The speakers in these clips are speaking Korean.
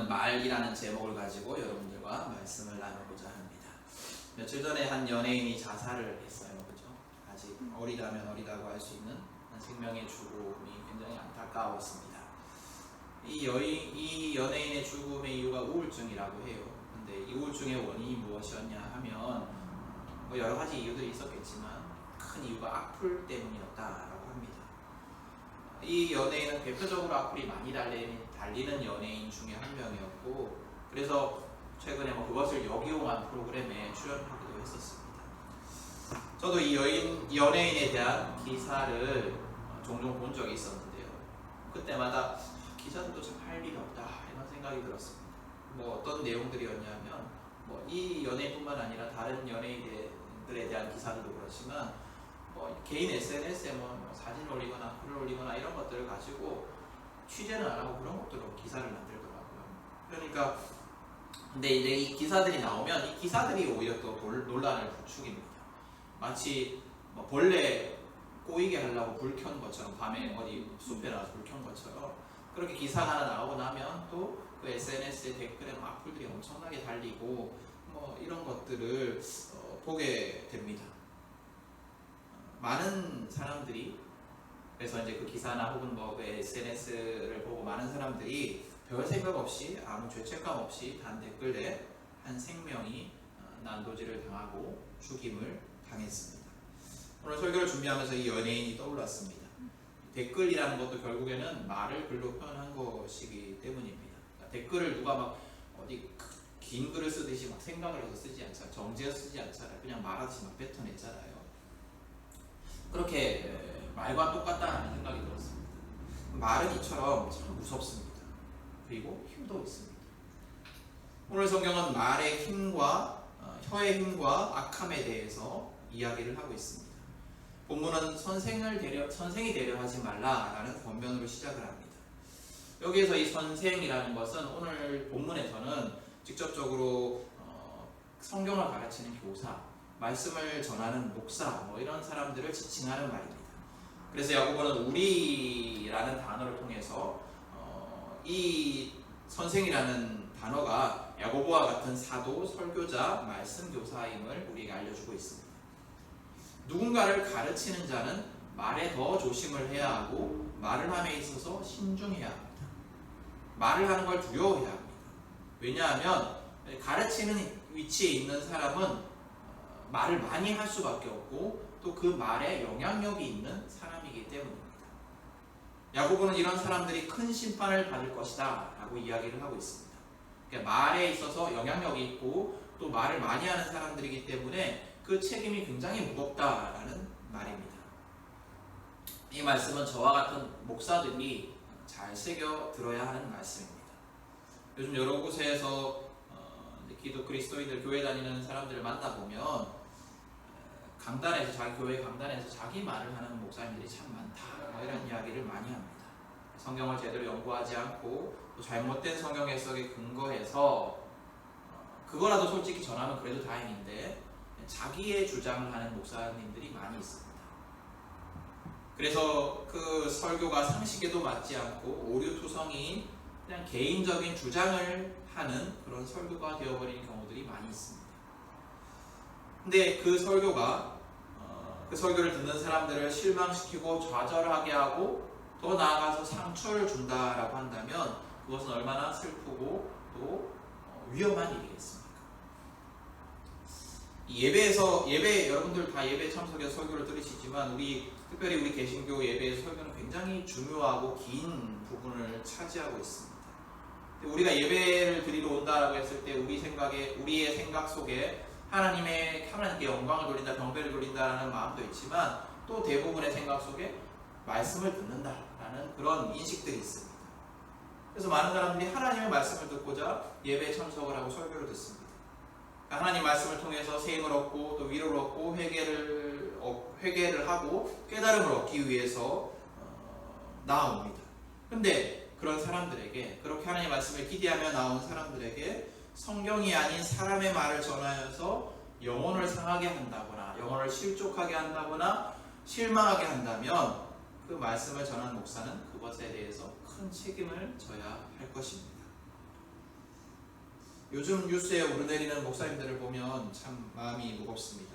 오늘은 말이라는 제목을 가지고 여러분들과 말씀을 나누고자 합니다. 며칠 전에 한 연예인이 자살을 했어요. 그죠? 아직 어리다면 어리다고 할 수 있는 생명의 죽음이 굉장히 안타까웠습니다. 이 연예인의 죽음의 이유가 우울증이라고 해요. 근데 이 우울증의 원인이 무엇이었냐 하면 여러 가지 이유들이 있었겠지만 큰 이유가 악플 때문이었다라고 합니다. 이 연예인은 대표적으로 악플이 많이 달리는 연예인 중에 한 명이었고, 그래서 최근에 그것을 역이용한 프로그램에 출연하기도 했었습니다. 저도 이 연예인에 대한 기사를 종종 본 적이 있었는데요. 그때마다 기자들도 참 할 일이 없다 이런 생각이 들었습니다. 어떤 내용들이었냐면 이 연예인뿐만 아니라 다른 연예인들에 대한 기사들도 그렇지만 개인 SNS에 사진 올리거나 글을 올리거나 이런 것들을 가지고 취재는 안 하고 그런 것들로 기사를 만들더라고요. 그러니까 근데 이제 이 기사들이 나오면 이 기사들이 오히려 또 논란을 부추깁니다. 마치 벌레 꼬이게 하려고 불 켠 것처럼, 밤에 어디 숲에 나가서 불 켠 것처럼 그렇게 기사가 하나 나오고 나면 또 그 SNS에 댓글에 악플들이 엄청나게 달리고 이런 것들을 보게 됩니다. 많은 사람들이, 그래서 이제 그 기사나 혹은 그 SNS를 보고 많은 사람들이 별 생각 없이 아무 죄책감 없이 단 댓글에 한 생명이 난도질을 당하고 죽임을 당했습니다. 오늘 설교를 준비하면서 이 연예인이 떠올랐습니다. 댓글이라는 것도 결국에는 말을 글로 표현한 것이기 때문입니다. 그러니까 댓글을 누가 어디 긴 글을 쓰듯이 생각을 해서 쓰지 않잖아요. 정지해서 쓰지 않잖아요. 그냥 말하듯이 뱉어내잖아요. 그렇게 말과 똑같다는 생각이 들었습니다. 말은 이처럼 참 무섭습니다. 그리고 힘도 있습니다. 오늘 성경은 말의 힘과 혀의 힘과 악함에 대해서 이야기를 하고 있습니다. 본문은 선생이 되려 하지 말라라는 권면으로 시작을 합니다. 여기에서 이 선생이라는 것은 오늘 본문에서는 직접적으로 성경을 가르치는 교사, 말씀을 전하는 목사 이런 사람들을 지칭하는 말입니다. 그래서 야고보는 우리라는 단어를 통해서 이 선생이라는 단어가 야고보와 같은 사도, 설교자, 말씀 교사임을 우리에게 알려주고 있습니다. 누군가를 가르치는 자는 말에 더 조심을 해야 하고 말을 함에 있어서 신중해야 합니다. 말을 하는 걸 두려워해야 합니다. 왜냐하면 가르치는 위치에 있는 사람은 말을 많이 할 수밖에 없고 또 그 말에 영향력이 있는 사람이기 때문입니다. 야고보는 이런 사람들이 큰 심판을 받을 것이다 라고 이야기를 하고 있습니다. 그러니까 말에 있어서 영향력이 있고 또 말을 많이 하는 사람들이기 때문에 그 책임이 굉장히 무겁다라는 말입니다. 이 말씀은 저와 같은 목사들이 잘 새겨 들어야 하는 말씀입니다. 요즘 여러 곳에서 기독 그리스도인들 교회 다니는 사람들을 만나보면 강단에서, 자기 교회 강단에서 자기 말을 하는 목사님들이 참 많다 이런 이야기를 많이 합니다. 성경을 제대로 연구하지 않고 또 잘못된 성경 해석에 근거해서 그거라도 솔직히 전하면 그래도 다행인데 자기의 주장을 하는 목사님들이 많이 있습니다. 그래서 그 설교가 상식에도 맞지 않고 오류투성이 그냥 개인적인 주장을 하는 그런 설교가 되어버리는 경우들이 많이 있습니다. 근데 그 설교가 그 설교를 듣는 사람들을 실망시키고 좌절하게 하고 더 나아가서 상처를 준다라고 한다면 그것은 얼마나 슬프고 또 위험한 일이겠습니까? 예배 여러분들 다 예배 참석해서 설교를 들으시지만 특별히 우리 개신교 예배의 설교는 굉장히 중요하고 긴 부분을 차지하고 있습니다. 우리가 예배를 드리러 온다라고 했을 때 우리의 생각 속에 하나님께 영광을 돌린다, 경배를 돌린다라는 마음도 있지만 또 대부분의 생각 속에 말씀을 듣는다라는 그런 인식들이 있습니다. 그래서 많은 사람들이 하나님의 말씀을 듣고자 예배에 참석을 하고 설교를 듣습니다. 하나님 말씀을 통해서 세임을 얻고 또 위로를 얻고 회개를 하고 깨달음을 얻기 위해서 나아옵니다. 근데 그런 사람들에게, 그렇게 하나님 말씀을 기대하며 나온 사람들에게 성경이 아닌 사람의 말을 전하여서 영혼을 상하게 한다거나 영혼을 실족하게 한다거나 실망하게 한다면 그 말씀을 전하는 목사는 그것에 대해서 큰 책임을 져야 할 것입니다. 요즘 뉴스에 오르내리는 목사님들을 보면 참 마음이 무겁습니다.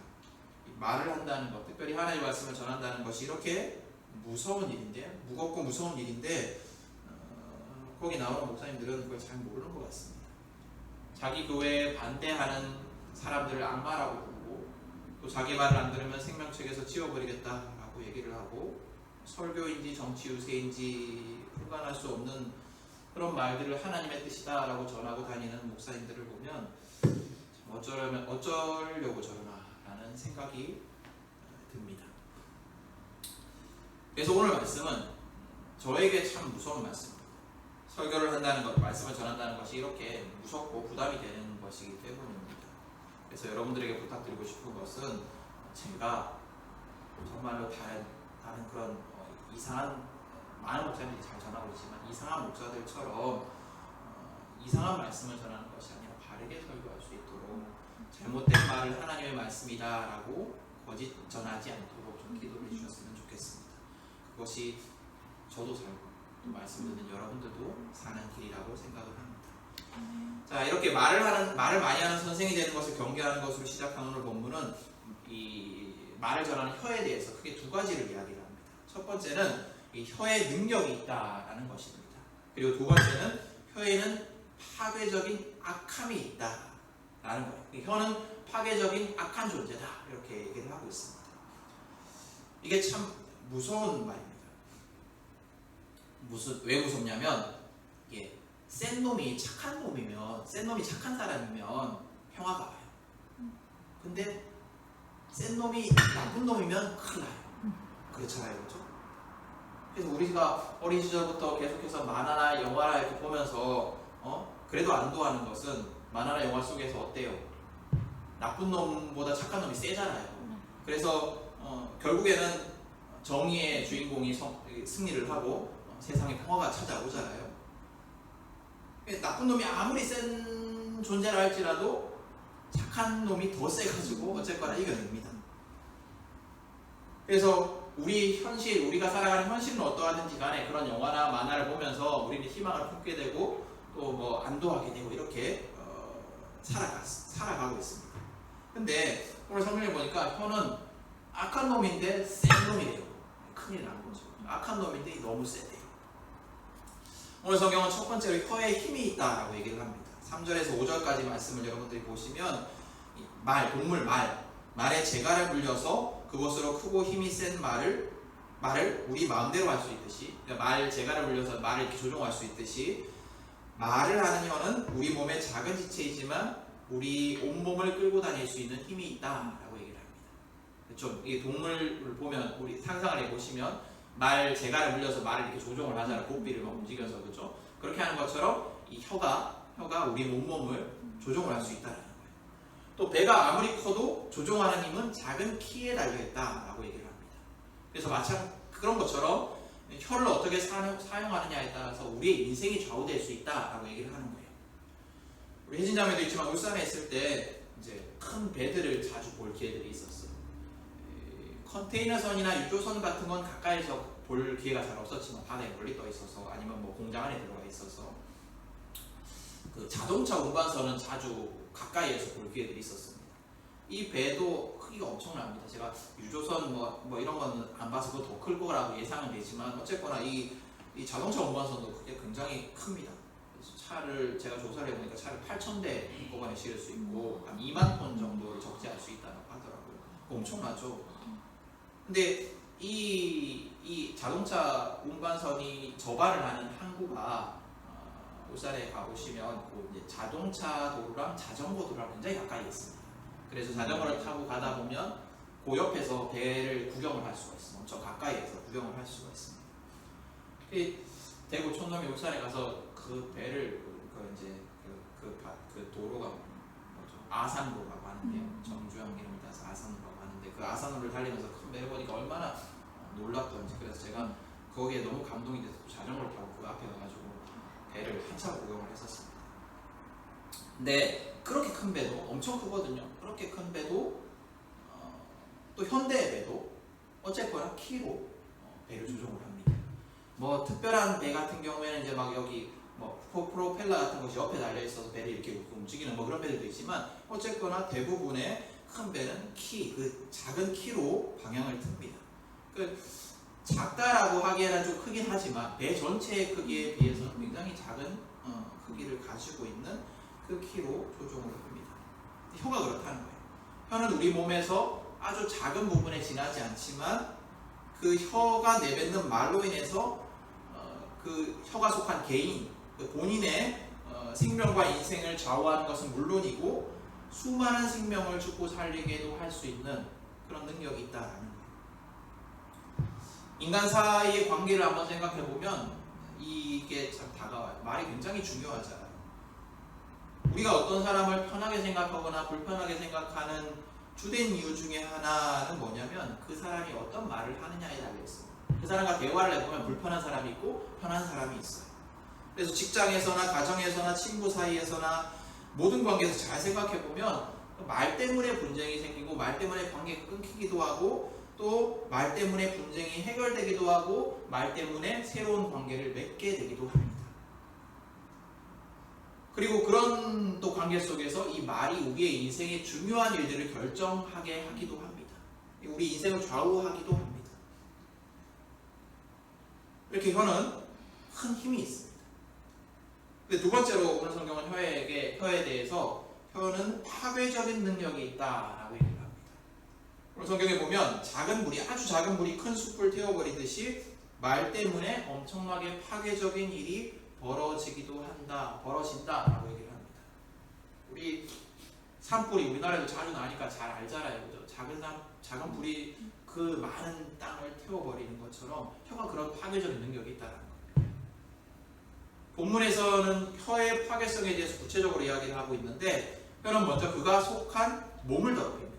말을 한다는 것, 특별히 하나님의 말씀을 전한다는 것이 이렇게 무서운 일인데, 무겁고 무서운 일인데 거기 나오는 목사님들은 그걸 잘 모르는 것 같습니다. 자기 교회에 반대하는 사람들을 악마라고 부르고, 또 자기 말을 안 들으면 생명책에서 지워버리겠다라고 얘기를 하고, 설교인지 정치 유세인지 불가능할 수 없는 그런 말들을 하나님의 뜻이다라고 전하고 다니는 목사님들을 보면 어쩌려고 저러나라는 생각이 듭니다. 그래서 오늘 말씀은 저에게 참 무서운 말씀입니다. 설교를 한다는 것, 말씀을 전한다는 것이 이렇게 무섭고 부담이 되는 것이기 때문입니다. 그래서 여러분들에게 부탁드리고 싶은 것은 제가 정말로 다른 그런 이상한, 많은 목사님들이 잘 전하고 있지만 이상한 목사들처럼 이상한 말씀을 전하는 것이 아니라 바르게 설교할 수 있도록, 잘못된 말을 하나님의 말씀이다 라고 거짓 전하지 않도록 좀 기도를 해주셨으면 좋겠습니다. 그것이 저도 살고 또 말씀 듣는 여러분들도 사는 길이라고 생각을 합니다. 자, 이렇게 말을 많이 하는 선생이 되는 것을 경계하는 것으로 시작한 오늘 본문은 이 말을 전하는 혀에 대해서 크게 두 가지를 이야기를 합니다. 첫 번째는 이 혀에 능력이 있다라는 것입니다. 그리고 두 번째는 혀에는 파괴적인 악함이 있다라는 거예요. 혀는 파괴적인 악한 존재다, 이렇게 얘기를 하고 있습니다. 이게 참 무서운 말입니다. 왜 무섭냐면, 이게 센 놈이 착한 놈이면, 센 놈이 착한 사람이면 평화가 와요. 근데 센 놈이 나쁜 놈이면 큰일 나요. 그렇잖아요, 그렇죠? 그래서 우리가 어린 시절부터 계속해서 만화나 영화나 이렇게 보면서 그래도 안도하는 것은, 만화나 영화 속에서 어때요? 나쁜 놈보다 착한 놈이 세잖아요. 그래서 결국에는 정의의 주인공이 승리를 하고 세상에 평화가 찾아오잖아요. 나쁜 놈이 아무리 센 존재라 할지라도 착한 놈이 더 세가지고 어쨌거나 이겨냅니다. 그래서 우리가 살아가는 현실은 어떠하든지 간에 그런 영화나 만화를 보면서 우리는 희망을 품게 되고 또 뭐 안도하게 되고 이렇게 살아가고 있습니다. 근데 오늘 성경에 보니까 혀는 악한 놈인데 센 놈이래요. 큰일 나는 거죠. 악한 놈인데 너무 세대요. 오늘 성경은 첫 번째로 혀에 힘이 있다라고 얘기를 합니다. 3절에서 5절까지 말씀을 여러분들이 보시면 동물 말에 재갈을 물려서 그것으로 크고 힘이 센 말을 우리 마음대로 할 수 있듯이, 그러니까 재갈을 물려서 말을 이렇게 조종할 수 있듯이, 말을 하는 혀는 우리 몸의 작은 지체이지만 우리 온몸을 끌고 다닐 수 있는 힘이 있다라고 얘기를 합니다. 그렇죠? 이 동물을 보면, 우리 상상을 해보시면 재갈을 물려서 말을 이렇게 조종을 하잖아요. 고삐를 막 움직여서, 그렇죠? 그렇게 하는 것처럼 이 혀가 우리 온몸을 조종을 할 수 있다는 거예요. 또 배가 아무리 커도 조종하는 힘은 작은 키에 달려있다라고 얘기를 합니다. 그래서 마찬가지 그런 것처럼 혀를 어떻게 사용하느냐에 따라서 우리의 인생이 좌우될 수 있다라고 얘기를 하는 거예요. 우리 혜진자매도 있지만 울산에 있을 때 이제 큰 배들을 자주 볼 기회들이 있었어요. 컨테이너선이나 유조선 같은 건 가까이서 볼 기회가 잘 없었지만 바다에 멀리 떠 있어서, 아니면 뭐 공장 안에 들어가 있어서, 그 자동차 운반선은 자주 가까이에서 볼 기회들이 있었습니다. 이 배도 크기가 엄청납니다. 제가 유조선 뭐 이런 거는 안 봐서 그거 더 클 거라고 예상은 되지만, 어쨌거나 이 자동차 운반선도 크게 굉장히 큽니다. 그래서 차를 제가 조사를 해보니까 차를 8,000대 한꺼번에 실을 수 있고 한 2만 톤 정도를 적재할 수 있다고 하더라고요. 엄청나죠. 근데 이 자동차 운반선이 접안을 하는 항구가 울산에 가보시면 이제 자동차 도로랑 자전거 도로랑 굉장히 가까이 있습니다. 그래서 자전거를 타고 가다 보면 그 옆에서 배를 구경을 할 수가 있습니다. 엄청 가까이에서 구경을 할 수가 있습니다. 대구 촌놈이 울산에 가서 그 배를 그 도로가 뭐죠? 아산로라고 하는데요. 정주영 이름이 따서 아산로라고 하는데, 그 아산로를 달리면서 큰 배를 보니까 얼마나 놀랍던지, 그래서 제가 거기에 너무 감동이 돼서 자전거를 타고 그 앞에 가가지고 배를 한참 구경을 했었습니다. 근데 그렇게 큰 배도 엄청 크거든요. 그렇게 큰 배도 또 현대의 배도 어쨌거나 키로 배를 조종을 합니다. 뭐 특별한 배 같은 경우에는 이제 막 여기 뭐 프로펠러 같은 것이 옆에 달려 있어서 배를 이렇게 움직이는 뭐 그런 배들도 있지만 어쨌거나 대부분의 큰 배는 그 작은 키로 방향을 틉니다. 그 작다라고 하기에는 좀 크긴 하지만 배 전체의 크기에 비해서는 굉장히 작은 크기를 가지고 있는 그 키로 조종을 합니다. 혀가 그렇다는 거예요. 혀는 우리 몸에서 아주 작은 부분에 지나지 않지만 그 혀가 내뱉는 말로 인해서 그 혀가 속한 개인, 그 본인의 생명과 인생을 좌우하는 것은 물론이고 수많은 생명을 죽고 살리게도 할 수 있는 그런 능력이 있다라는 거예요. 인간 사이의 관계를 한번 생각해 보면 이게 참 다가와요. 말이 굉장히 중요하잖아요. 우리가 어떤 사람을 편하게 생각하거나 불편하게 생각하는 주된 이유 중에 하나는 뭐냐면 그 사람이 어떤 말을 하느냐에 달려 있습니다. 그 사람과 대화를 해보면 불편한 사람이 있고 편한 사람이 있어요. 그래서 직장에서나 가정에서나 친구 사이에서나 모든 관계에서 잘 생각해 보면 말 때문에 분쟁이 생기고 말 때문에 관계가 끊기기도 하고 또 말 때문에 분쟁이 해결되기도 하고 말 때문에 새로운 관계를 맺게 되기도 합니다. 그리고 그런 또 관계 속에서 이 말이 우리의 인생의 중요한 일들을 결정하게 하기도 합니다. 우리 인생을 좌우하기도 합니다. 이렇게 혀는 큰 힘이 있습니다. 근데 두 번째로 오늘 성경은 혀에 대해서 혀는 파괴적인 능력이 있다라고 얘기를 합니다. 오늘 성경에 보면 아주 작은 물이 큰 숲을 태워버리듯이 말 때문에 엄청나게 파괴적인 일이 벌어진다라고 얘기를 합니다. 우리 산불이 우리나라에도 자주 나니까 잘 알잖아요. 그죠? 작은 불이 그 많은 땅을 태워버리는 것처럼 혀가 그런 파괴적인 능력이 있다는 거예요. 본문에서는 혀의 파괴성에 대해서 구체적으로 이야기를 하고 있는데 혀는 먼저 그가 속한 몸을 더럽힙니다.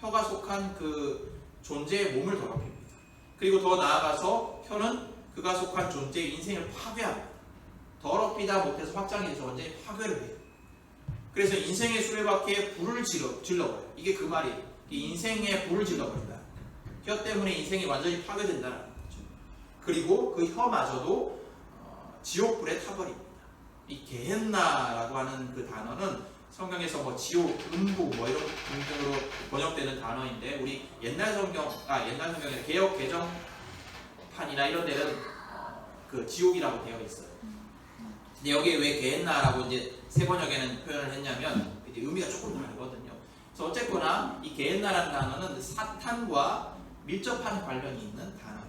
혀가 속한 그 존재의 몸을 더럽힙니다. 그리고 더 나아가서 혀는 그가 속한 존재의 인생을 파괴합니다. 더럽히다 못해서 확장이 돼서 완전히 파괴를 해요. 그래서 인생의 수레바퀴에 불을 질러버려요. 이게 그 말이에요. 인생에 불을 질러버린다. 혀 때문에 인생이 완전히 파괴된다는 거죠. 그리고 그 혀마저도 지옥불에 타버립니다. 이 게헨나라고 하는 그 단어는 성경에서 뭐 지옥, 음부 뭐 이런 등등으로 번역되는 단어인데 우리 옛날 성경에 개역 개정판이나 이런 데는 그 지옥이라고 되어 있어요. 근데 여기에 왜 게헨나라고 이제 새 번역에는 표현을 했냐면 이제 의미가 조금 다르거든요. 그래서 어쨌거나 이 게헨나라는 단어는 사탄과 밀접한 관련이 있는 단어입니다.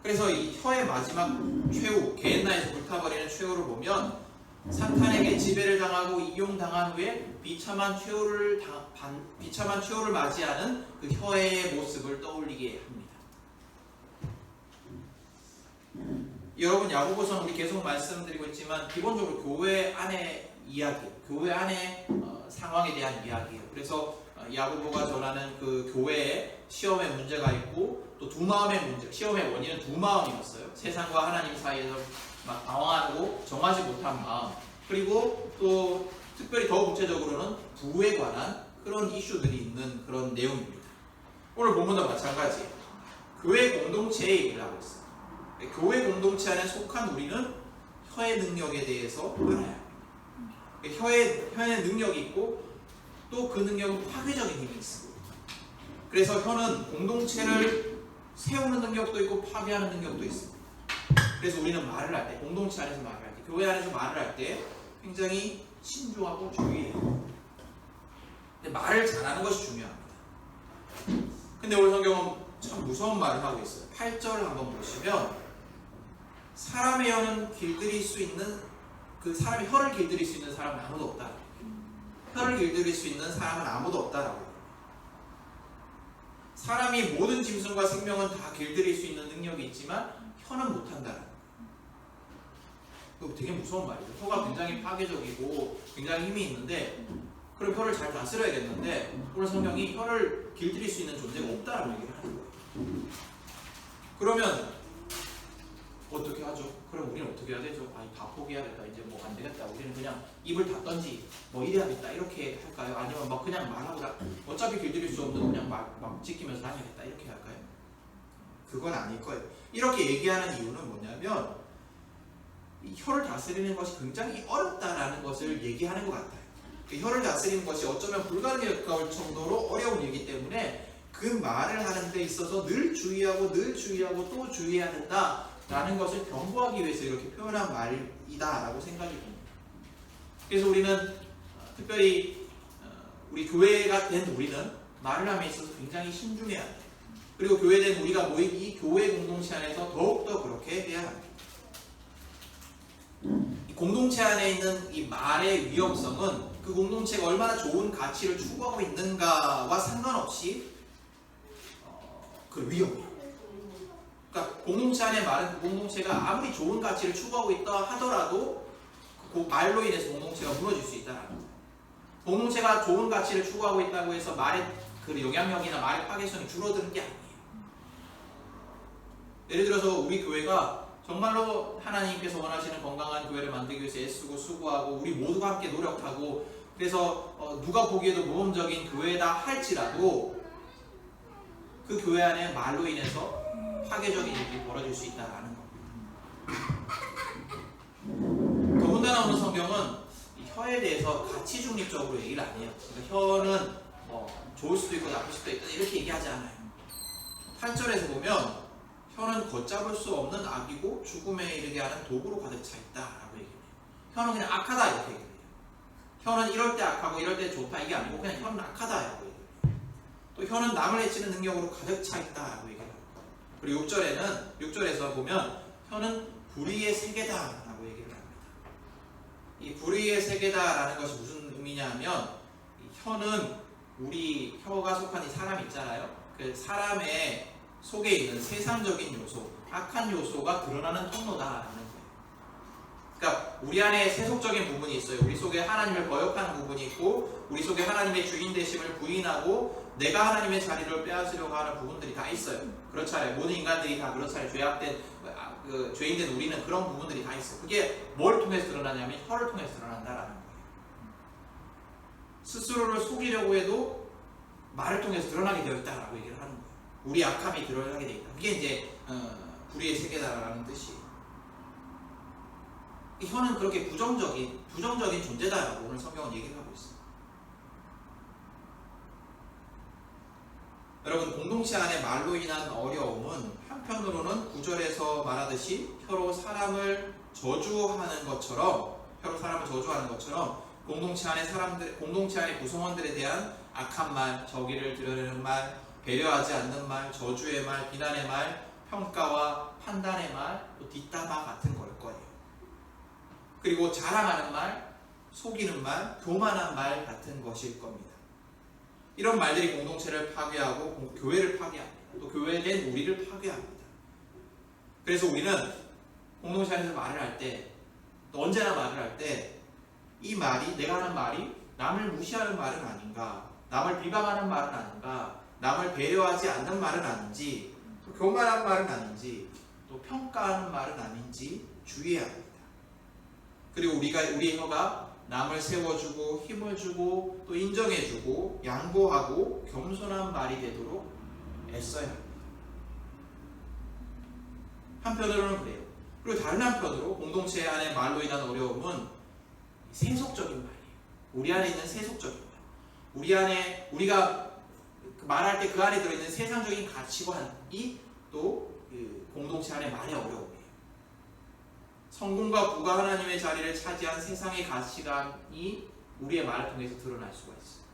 그래서 이 혀의 마지막 최후, 게헨나에서 불타버리는 최후를 보면 사탄에게 지배를 당하고 이용당한 후에 비참한 최후를 맞이하는 그 혀의 모습을 떠올리게 합니다. 여러분, 야고보서는 우리 계속 말씀드리고 있지만 기본적으로 교회 안의 이야기, 교회 안의 상황에 대한 이야기예요. 그래서 야고보가 전하는 그 교회에 시험의 문제가 있고 또 두 마음의 문제, 시험의 원인은 두 마음이었어요. 세상과 하나님 사이에서 막 방황하고 정하지 못한 마음, 그리고 또 특별히 더 구체적으로는 부에 관한 그런 이슈들이 있는 그런 내용입니다. 오늘 본문도 마찬가지예요. 교회 공동체의 얘기를 하고 있어요. 교회 공동체 안에 속한 우리는 혀의 능력에 대해서 알아야 합니다. 혀의 능력이 있고 또 그 능력은 파괴적인 힘이 있습니다. 그래서 혀는 공동체를 세우는 능력도 있고 파괴하는 능력도 있습니다. 그래서 우리는 말을 할 때, 공동체 안에서 말을 할 때, 교회 안에서 말을 할 때 굉장히 신중하고 주의해요. 근데 말을 잘하는 것이 중요합니다. 근데 오늘 성경은 참 무서운 말을 하고 있어요. 8절을 한번 보시면 사람의 혀는 길들일 수 있는 사람의 혀를 길들일 수 있는 사람은 아무도 없다. 혀를 길들일 수 있는 사람은 아무도 없다라고. 사람이 모든 짐승과 생명은 다 길들일 수 있는 능력이 있지만 혀는 못한다. 이거 되게 무서운 말이죠. 혀가 굉장히 파괴적이고 굉장히 힘이 있는데 그럼 혀를 잘 다스려야겠는데 오늘 성경이 혀를 길들일 수 있는 존재가 없다라고 얘기를 하는 거예요. 그러면 어떻게 하죠? 그럼 우리는 어떻게 해야 되죠? 다 포기해야겠다. 이제 뭐 안 되겠다. 우리는 그냥 입을 닫던지 뭐 이래야겠다. 이렇게 할까요? 아니면 막 그냥 말하고 어차피 길들일 수 없는 그냥 막 지키면서 다녀야겠다. 이렇게 할까요? 그건 아닐 거예요. 이렇게 얘기하는 이유는 뭐냐면 이 혀를 다스리는 것이 굉장히 어렵다라는 것을 얘기하는 것 같아요. 그 혀를 다스리는 것이 어쩌면 불가능에 가까울 정도로 어려운 일이기 때문에 그 말을 하는 데 있어서 늘 주의하고 또 주의해야 된다라는 것을 경고하기 위해서 이렇게 표현한 말이다라고 생각이 듭니다. 그래서 우리는 특별히 우리 교회가 된 우리는 말을 함에 있어서 굉장히 신중해야 돼요. 그리고 교회된 우리가 모인 이 교회 공동체 안에서 더욱더 그렇게 해야 합니다. 이 공동체 안에 있는 이 말의 위험성은 그 공동체가 얼마나 좋은 가치를 추구하고 있는가와 상관없이 그 위험이에요. 그러니까 공동체 안에 말은 그 공동체가 아무리 좋은 가치를 추구하고 있다 하더라도 그 말로 인해서 공동체가 무너질 수 있다는 거예요. 공동체가 좋은 가치를 추구하고 있다고 해서 말의 그 영향력이나 말의 파괴성이 줄어드는 게 아니에요. 예를 들어서 우리 교회가 정말로 하나님께서 원하시는 건강한 교회를 만들기 위해서 애쓰고 수고하고 우리 모두가 함께 노력하고 그래서 누가 보기에도 모범적인 교회다 할지라도 그 교회 안에 말로 인해서 파괴적인 일이 벌어질 수 있다는 겁니다. 더군다나 오늘 성경은 이 혀에 대해서 가치 중립적으로 얘기를 안 해요. 그러니까 혀는 좋을 수도 있고 나쁠 수도 있다 이렇게 얘기하지 않아요. 8절에서 보면 혀는 걷잡을 수 없는 악이고 죽음에 이르게 하는 도구로 가득 차 있다라고 얘기해요. 혀는 그냥 악하다 이렇게 얘기해요. 혀는 이럴 때 악하고 이럴 때 좋다 이게 아니고 그냥 혀는 악하다라고 얘기해요. 또 혀는 남을 해치는 능력으로 가득 차 있다라고 얘기해요. 그리고 6절에서 보면 혀는 불의의 세계다라고 얘기를 합니다. 이 불의의 세계다라는 것이 무슨 의미냐 하면 이 혀는 우리 혀가 속한 이 사람 있잖아요. 그 사람의 속에 있는 세상적인 요소, 악한 요소가 드러나는 통로다라는 거예요. 그러니까 우리 안에 세속적인 부분이 있어요. 우리 속에 하나님을 거역하는 부분이 있고 우리 속에 하나님의 주인 되심을 부인하고 내가 하나님의 자리를 빼앗으려고 하는 부분들이 다 있어요. 그렇잖아요. 모든 인간들이 다 그렇잖아요. 죄인된 우리는 그런 부분들이 다 있어요. 그게 뭘 통해서 드러나냐면 혀를 통해서 드러난다라는 거예요. 스스로를 속이려고 해도 말을 통해서 드러나게 되어 있다라고 얘기를 하는 거예요. 우리 악함이 드러나게 되어 있다. 그게 이제 불의의 세계다라는 뜻이에요. 이 혀는 그렇게 부정적인 존재다라고 오늘 성경은 얘기를 하고 있어요. 여러분 공동체 안에 말로 인한 어려움은 한편으로는 9절에서 말하듯이 혀로 사람을 저주하는 것처럼 공동체 안의 구성원들에 대한 악한 말, 정의를 드러내는 말, 배려하지 않는 말, 저주의 말, 비난의 말, 평가와 판단의 말, 또 뒷담화 같은 걸 거예요. 그리고 자랑하는 말, 속이는 말, 교만한 말 같은 것일 겁니다. 이런 말들이 공동체를 파괴하고 교회를 파괴합니다. 또 교회된 우리를 파괴합니다. 그래서 우리는 공동체 안에서 말을 할 때, 또 언제나 말을 할 때 이 말이, 내가 하는 말이 남을 무시하는 말은 아닌가, 남을 비방하는 말은 아닌가, 남을 배려하지 않는 말은 아닌지, 또 교만한 말은 아닌지, 또 평가하는 말은 아닌지 주의해야 합니다. 그리고 우리의 혀가 남을 세워주고 힘을 주고 또 인정해주고 양보하고 겸손한 말이 되도록 애써야 합니다. 한편으로는 그래요. 그리고 다른 한편으로 공동체 안에 말로 인한 어려움은 세속적인 말이에요. 우리 안에 있는 세속적인 말. 우리가 말할 때 그 안에 들어있는 세상적인 가치관이 또 그 공동체 안에 말의 어려움이에요. 성공과 부가 하나님의 자리를 차지한 세상의 가치관이 우리의 말을 통해서 드러날 수가 있어요.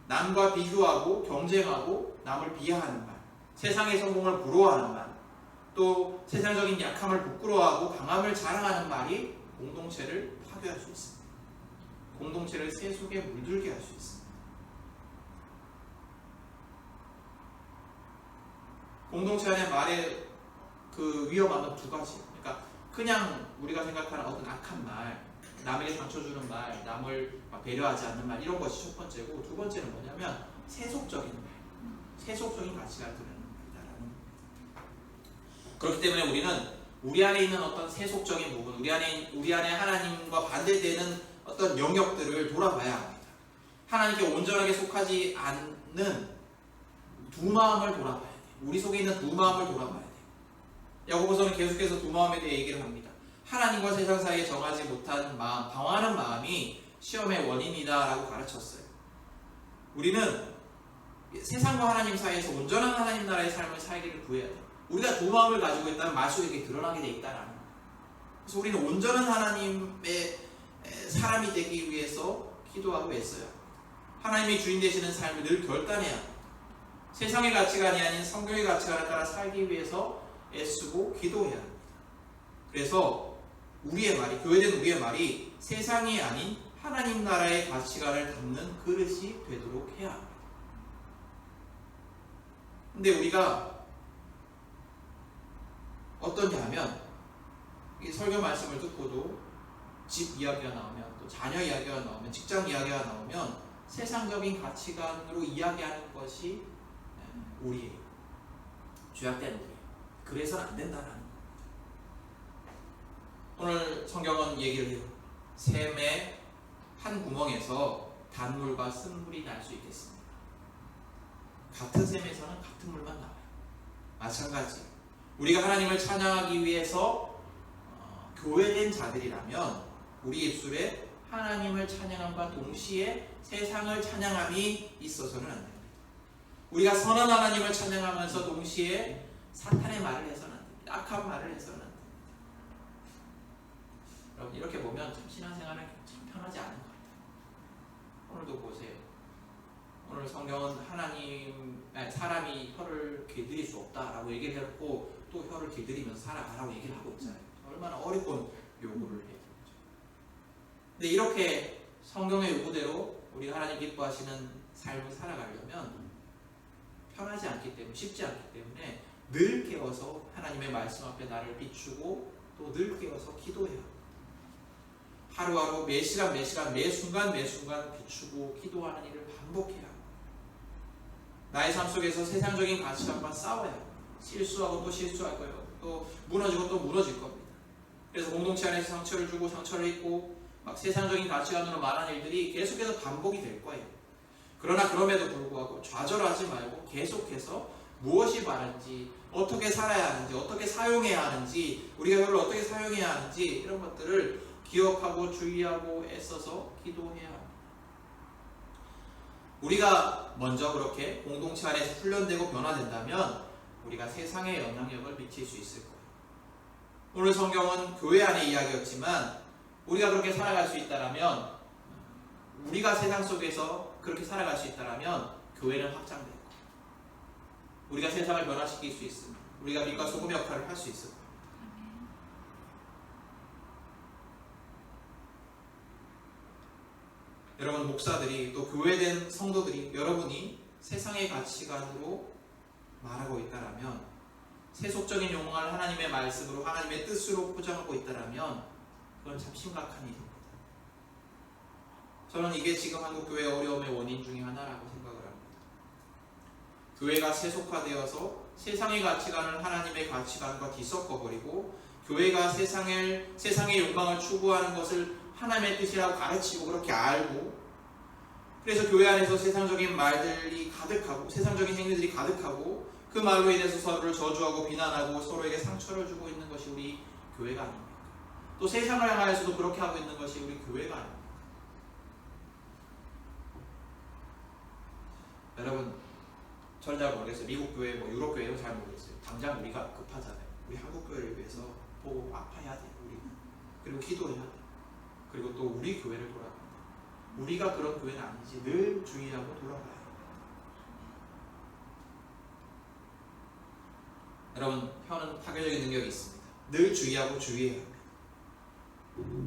남과 비교하고 경쟁하고 남을 비하하는 말, 세상의 성공을 부러워하는 말, 또 세상적인 약함을 부끄러워하고 강함을 자랑하는 말이 공동체를 파괴할 수 있습니다. 공동체를 세속에 물들게 할 수 있습니다. 공동체 안에 말의 그 위험함은 두 가지. 그러니까 그냥 우리가 생각하는 어떤 악한 말, 남에게 상처 주는 말, 남을 배려하지 않는 말 이런 것이 첫 번째고, 두 번째는 뭐냐면 세속적인 말, 세속적인 가치가 드러나는 말이다라는 겁니다. 그렇기 때문에 우리는 우리 안에 있는 어떤 세속적인 부분, 우리 안에 하나님과 반대되는 어떤 영역들을 돌아봐야 합니다. 하나님께 온전하게 속하지 않는 두 마음을 돌아봐야 돼요. 우리 속에 있는 두 마음을 돌아봐야 돼요. 야고보서는 계속해서 두 마음에 대해 얘기를 합니다. 하나님과 세상 사이에 정하지 못한 마음, 방황하는 마음이 시험의 원인이다라고 가르쳤어요. 우리는 세상과 하나님 사이에서 온전한 하나님 나라의 삶을 살기를 구해야 돼요. 우리가 두 마음을 가지고 있다면 말 속에 이렇게 드러나게 돼 있다라는 거예요. 그래서 우리는 온전한 하나님의 사람이 되기 위해서 기도하고 애써야 합니다. 하나님이 주인 되시는 삶을 늘 결단해야 합니다. 세상의 가치관이 아닌 성경의 가치관을 따라 살기 위해서 애쓰고 기도해야 합니다. 그래서 우리의 말이, 교회된 우리의 말이 세상이 아닌 하나님 나라의 가치관을 담는 그릇이 되도록 해야 합니다. 근데 우리가 어떠냐 하면 이 설교 말씀을 듣고도 집 이야기가 나오면, 또 자녀 이야기가 나오면, 직장 이야기가 나오면 세상적인 가치관으로 이야기하는 것이 우리의 죄악된 우리예요. 그래서는 안 된다라는 거예요. 오늘 성경은 얘기를 해요. 샘의 한 구멍에서 단물과 쓴물이 날 수 있겠습니다. 같은 샘에서는 같은 물만 나와요. 마찬가지 우리가 하나님을 찬양하기 위해서 교회된 자들이라면 우리 입술에 하나님을 찬양함과 동시에 세상을 찬양함이 있어서는 안 됩니다. 우리가 선한 하나님을 찬양하면서 동시에 사탄의 말을 해서는 안 됩니다. 악한 말을 해서는 안 됩니다. 여러분 이렇게 보면 참 신앙생활은 참 편하지 않은 것 같아요. 오늘도 보세요. 오늘 성경은 사람이 혀를 길들일 수 없다라고 얘기를 했고 또 혀를 길들이면서 살아가라고 얘기를 하고 있잖아요. 얼마나 어렵고 요구를 해요. 근데 이렇게 성경의 요구대로 우리 하나님 기뻐하시는 삶을 살아가려면 편하지 않기 때문에, 쉽지 않기 때문에 늘 깨어서 하나님의 말씀 앞에 나를 비추고 또 늘 깨어서 기도해야 합니다. 하루하루 매 시간 매 순간 비추고 기도하는 일을 반복해야 합니다. 나의 삶 속에서 세상적인 가치관과 싸워야 합니다. 실수하고 또 실수할 거예요. 또 무너지고 또 무너질 겁니다. 그래서 공동체 안에서 상처를 주고 상처를 입고 막 세상적인 가치관으로 말하는 일들이 계속해서 반복이 될 거예요. 그러나 그럼에도 불구하고 좌절하지 말고 계속해서 무엇이 바른지, 어떻게 살아야 하는지, 어떻게 사용해야 하는지, 우리가 이걸 어떻게 사용해야 하는지 이런 것들을 기억하고 주의하고 애써서 기도해야 합니다. 우리가 먼저 그렇게 공동체 안에서 훈련되고 변화된다면 우리가 세상에 영향력을 미칠 수 있을 거예요. 오늘 성경은 교회 안의 이야기였지만 우리가 그렇게 살아갈 수 있다면, 우리가 세상 속에서 그렇게 살아갈 수 있다면 교회는 확장될 거예요. 우리가 세상을 변화시킬 수 있습니다. 우리가 빛과 소금 역할을 할 수 있을 거예요. 여러분 목사들이 또 교회된 성도들이 여러분이 세상의 가치관으로 말하고 있다라면, 세속적인 욕망을 하나님의 말씀으로 하나님의 뜻으로 포장하고 있다라면 그건 참 심각한 일입니다. 저는 이게 지금 한국 교회의 어려움의 원인 중에 하나라고 생각을 합니다. 교회가 세속화되어서 세상의 가치관을 하나님의 가치관과 뒤섞어버리고 교회가 세상의 욕망을 추구하는 것을 하나님의 뜻이라고 가르치고 그렇게 알고, 그래서 교회 안에서 세상적인 말들이 가득하고 세상적인 행위들이 가득하고 그 말로 인해서 서로를 저주하고 비난하고 서로에게 상처를 주고 있는 것이 우리 교회가 아닙니까? 또 세상을 향하여서도 그렇게 하고 있는 것이 우리 교회가 아닙니까? 여러분 저는 잘 모르겠어요. 미국 교회, 유럽 교회는 잘 모르겠어요. 당장 우리가 급하잖아요. 우리 한국 교회를 위해서 보고 아파야 돼요. 우리는. 그리고 기도해야 돼요. 그리고 또 우리 교회를 돌아가야 돼요. 우리가 그런 교회는 아니지. 늘 주의하고 돌아가야 돼요. 여러분 혀는 파괴적인 능력이 있습니다. 늘 주의하고 주의해야 합니다.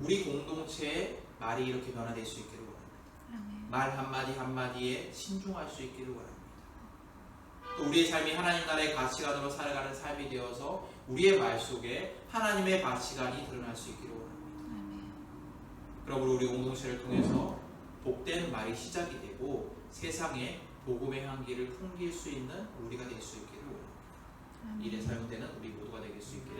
우리 공동체의 말이 이렇게 변화될 수 있기를 원합니다. 말 한마디 한마디에 신중할 수 있기를 원합니다. 또 우리의 삶이 하나님 나라의 가치관으로 살아가는 삶이 되어서 우리의 말 속에 하나님의 가치관이 드러날 수 있기를 원합니다. 그러므로 우리 공동체를 통해서 복된 말이 시작이 되고 세상에 복음의 향기를 풍길 수 있는 우리가 될 수 있기를 원합니다. 일에 사용되는 우리 모두가 되길 수 있기를